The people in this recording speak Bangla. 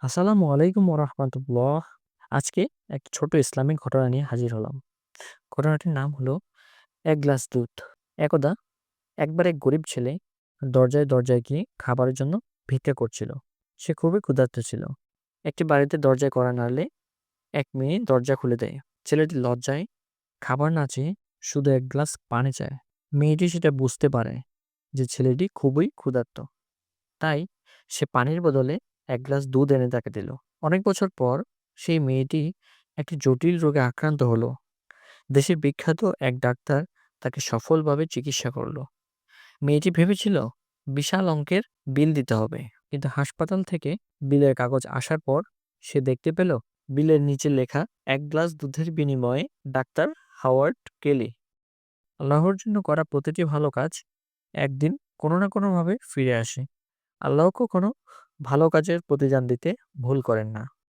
আসসালামু আলাইকুম রাহমাতুল্লাহ। আজকে একটা ছোট ইসলামিক ঘটনা নিয়ে হাজির হলাম। ঘটনাটির নাম হলো এক গ্লাস দুধ। একদা একবার এক গরিব ছেলে দরজায় গিয়ে খাবারের জন্য ভিক্ষা করছিল। সে খুবই ক্ষুধার্ত ছিল। একটি বাড়িতে দরজায় কড়া নাড়লে এক মেয়ে দরজা খুলে দেয়। ছেলেটি লজ্জায় খাবার না চেয়ে শুধু এক গ্লাস পানি চায়। মেয়েটি সেটা বুঝতে পারে যে ছেলেটি খুবই ক্ষুধার্ত। তাই সে পানির বদলে এক গ্লাস দুধ এনে তাকে দিল। অনেক বছর পর সেই মেয়েটি একটি জটিল রোগে আক্রান্ত হলো। দেশের বিখ্যাত এক ডাক্তার তাকে সফলভাবে চিকিৎসা করলো। মেয়েটি ভেবেছিল বিশাল অঙ্কের বিল দিতে হবে, কিন্তু হাসপাতাল থেকে বিলের কাগজ আসার পর সে দেখতে পেল বিলের নিচে লেখা এক গ্লাস দুধের বিনিময়ে ডাক্তার হাওয়ার্ড কেলি। আল্লাহর জন্য করা প্রতিটি ভালো কাজ একদিন কোনো না কোনোভাবে ফিরে আসে। আল্লাহ কখনো ভালো কাজের প্রতিদান দিতে ভুল করেন না।